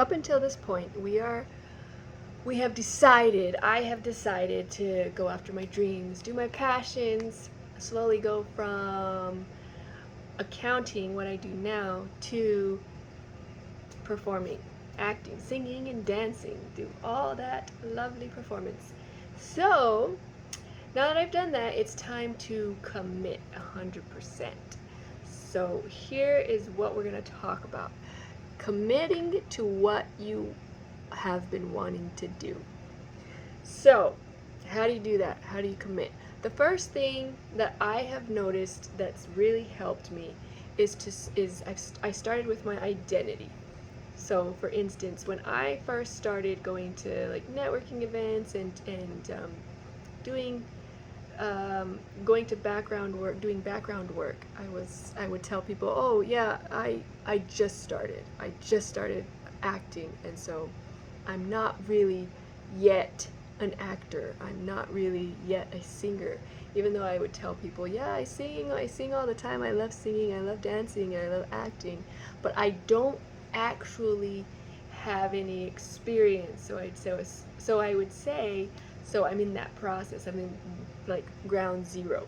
up until this point, I have decided to go after my dreams, do my passions, slowly go from accounting, what I do now, to performing, acting, singing, and dancing, do all that lovely performance. So, now that I've done that, it's time to commit 100%. So, here is what we're going to talk about: committing to what you have been wanting to do. So, how do you do that? How do you commit? The first thing that I have noticed that's really helped me I started with my identity. So, for instance, when I first started going to like networking events and doing going to background work, doing background work, I would tell people, oh yeah, I just started acting, and so I'm not really yet an actor. I'm not really yet a singer. Even though I would tell people, yeah, I sing all the time. I love singing, I love dancing, I love acting, but I don't actually have any experience. So I would say, so I'm in that process. I'm in like ground zero.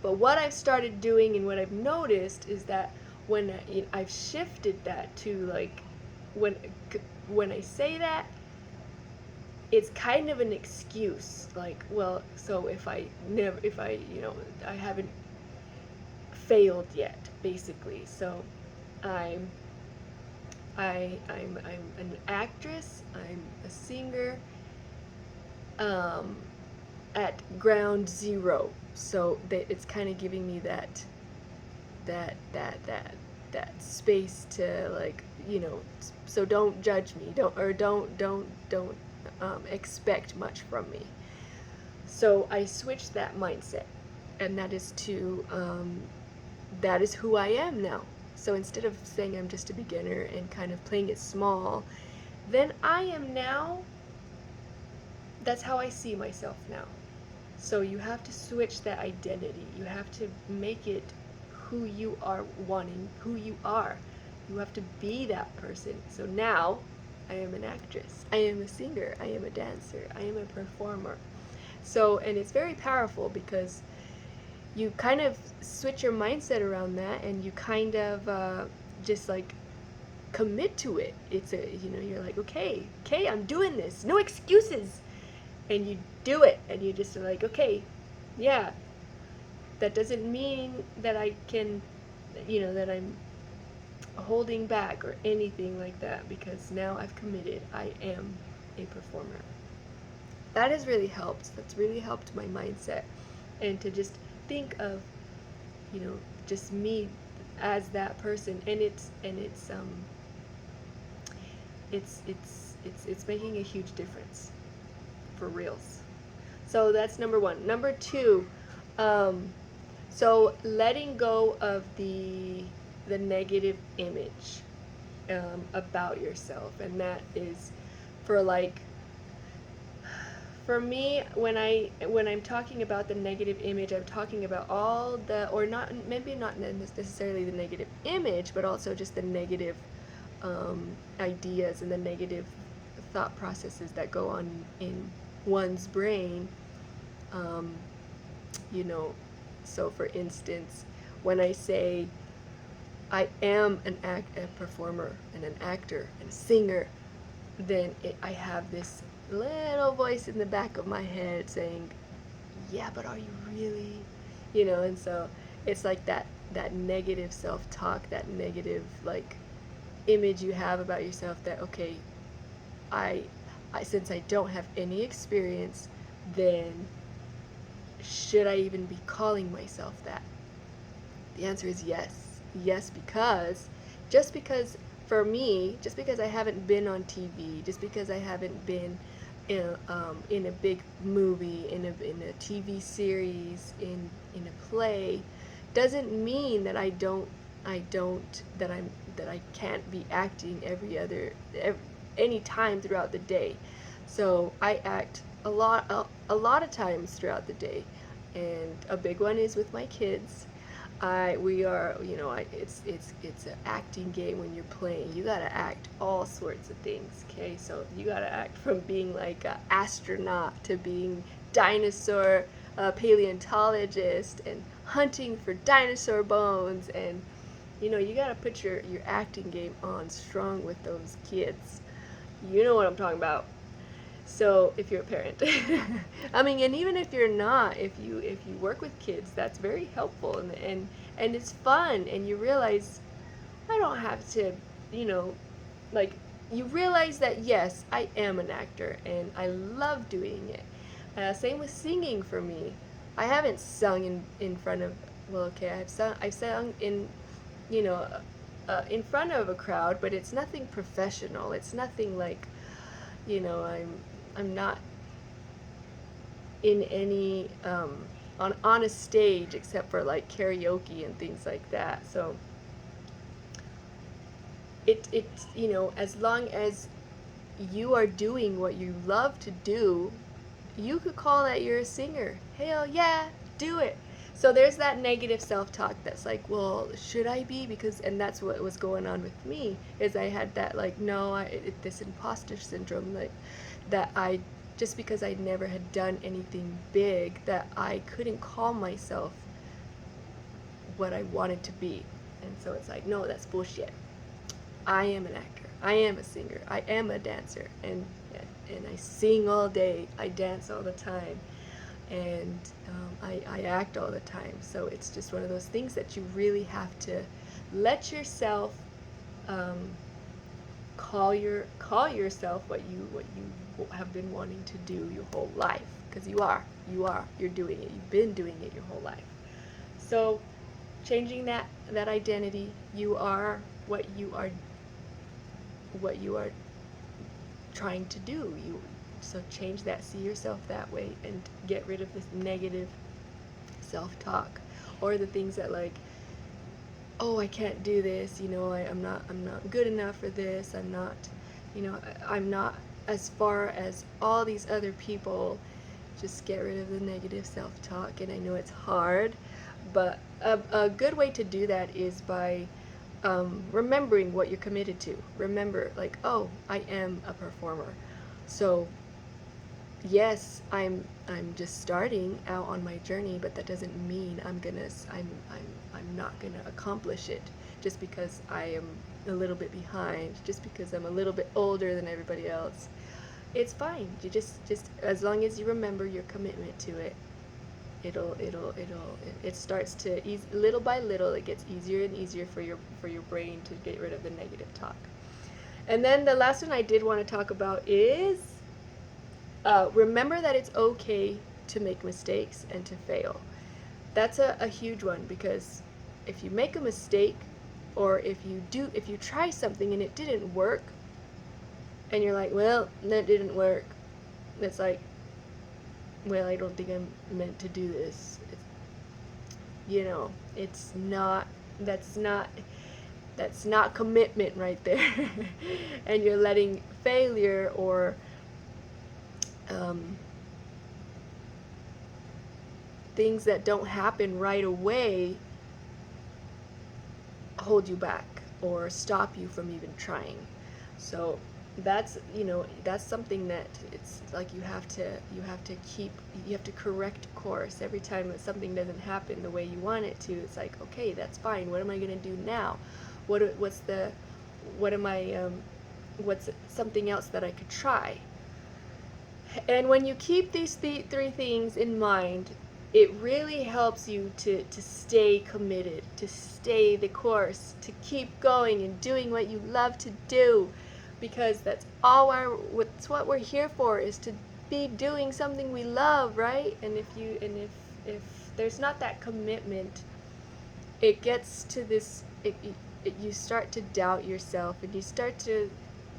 But what I've started doing and what I've noticed is that I've shifted that to like when when I say that, it's kind of an excuse. Like, well, so if I, I haven't failed yet, basically. So I'm I'm an actress. I'm a singer. Um, at ground zero. So it's kind of giving me that that that that space to, like, so don't judge me, don't expect much from me. So I switched that mindset, and that is who I am now. So instead of saying I'm just a beginner and kind of playing it small, then I am now, that's how I see myself now. So you have to switch that identity. You have to make it who you are wanting, who you are. You have to be that person. So now I am an actress. I am a singer. I am a dancer. I am a performer. So, and it's very powerful because you kind of switch your mindset around that, and you kind of just like commit to it. You're like, okay, I'm doing this. No excuses. And you do it, and you just are like, okay, yeah, that doesn't mean that I can, that I'm holding back or anything like that, because now I've committed. I am a performer. That has really helped. That's really helped my mindset, and to just think of, just me as that person, and it's making a huge difference, for reals. So that's number one. Number two, um, so letting go of the negative image about yourself, and that is for like for me, when I'm talking about the negative image, I'm talking about all the, or not, maybe not necessarily the negative image, but also just the negative ideas and the negative thought processes that go on in one's brain. Um, you know, so for instance, when I say I am a performer and an actor and a singer, then I have this little voice in the back of my head saying, yeah, but are you really? And so it's like that negative self-talk, that negative like image you have about yourself, that okay, I, I since I don't have any experience, then should I even be calling myself that? The answer is yes. Yes, because for me, just because I haven't been on TV, just because I haven't been in a big movie, in a TV series, in a play, doesn't mean that that I can't be acting any time throughout the day. So I act a lot of times throughout the day, and a big one is with my kids. we are, it's an acting game when you're playing. You gotta act all sorts of things, okay? So you gotta act from being like an astronaut to being dinosaur paleontologist and hunting for dinosaur bones, and you gotta put your acting game on strong with those kids. You know what I'm talking about. So if you're a parent, I mean, and even if you're not, if you work with kids, that's very helpful, and it's fun, and you realize I don't have to, you know, like you realize that yes, I am an actor and I love doing it. Same with singing for me. I haven't sung in front of, well, okay, I've sung in, you know, in front of a crowd, but it's nothing professional. It's nothing like, I'm not in any on a stage except for like karaoke and things like that. So it as long as you are doing what you love to do, you could call that you're a singer. Hell yeah, do it. So there's that negative self-talk that's like, well, should I be? And that's what was going on with me, is I had that like, no, this imposter syndrome, like that I, just because I never had done anything big, that I couldn't call myself what I wanted to be. And so it's like, no, that's bullshit. I am an actor. I am a singer. I am a dancer. And I sing all day. I dance all the time. And I act all the time. So it's just one of those things that you really have to let yourself call yourself what you have been wanting to do your whole life, because you're doing it. You've been doing it your whole life. So changing that identity, you are what you are trying to do. So change that, see yourself that way, and get rid of this negative self-talk, or the things that like, oh, I can't do this, I'm not good enough for this, I'm not as far as all these other people. Just get rid of the negative self-talk. And I know it's hard, but a good way to do that is by remembering what you're committed to. Remember, like, oh, I am a performer. So yes, I'm just starting out on my journey, but that doesn't mean I'm not gonna accomplish it just because I am a little bit behind, just because I'm a little bit older than everybody else. It's fine. You just as long as you remember your commitment to it, it starts to ease little by little. It gets easier and easier for your brain to get rid of the negative talk. And then the last one I did want to talk about is remember that it's okay to make mistakes and to fail. That's a huge one, because if you make a mistake, or if you try something and it didn't work, and you're like, well, that didn't work, it's like, well, I don't think I'm meant to do this. It's not, that's not commitment right there. And you're letting failure or things that don't happen right away hold you back or stop you from even trying. So that's something that it's like you have to correct course every time that something doesn't happen the way you want it to. It's like, okay, that's fine. What am I going to do now? What's something else that I could try? And when you keep these three things in mind, it really helps you to stay committed, to stay the course, to keep going and doing what you love to do, because that's what we're here for, is to be doing something we love, right? And if there's not that commitment, it gets to this, you start to doubt yourself, and you start to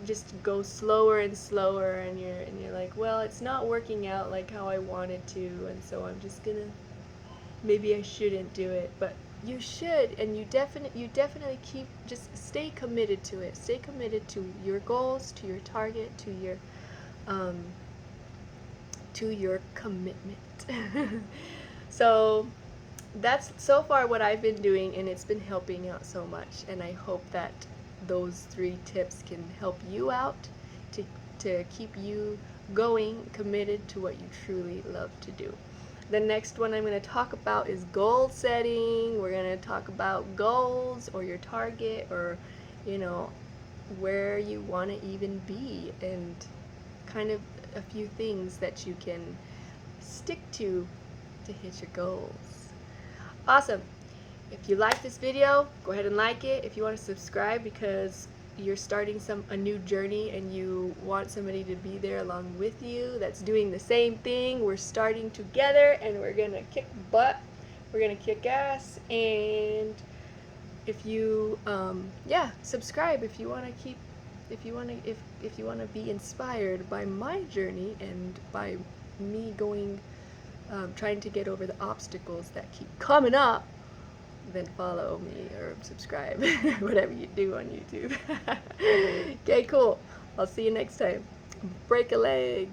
just go slower and slower, and you're like, well, it's not working out like how I wanted to, and so I'm just gonna, maybe I shouldn't do it. But you should, and you definitely just stay committed to it. Stay committed to your goals, to your target, to your commitment. So that's so far what I've been doing, and it's been helping out so much. And I hope that those 3 tips can help you out to, to keep you going, committed to what you truly love to do. The next one I'm going to talk about is goal setting. We're going to talk about goals or your target, or, you know, where you want to even be, and kind of a few things that you can stick to hit your goals. Awesome. If you like this video, go ahead and like it. If you want to subscribe because you're starting a new journey and you want somebody to be there along with you that's doing the same thing, we're starting together and we're gonna kick butt. We're gonna kick ass. And if you subscribe if you want to keep, if you want to be inspired by my journey and by me going trying to get over the obstacles that keep coming up, then follow me or subscribe, whatever you do on YouTube. Okay, cool. I'll see you next time. Break a leg.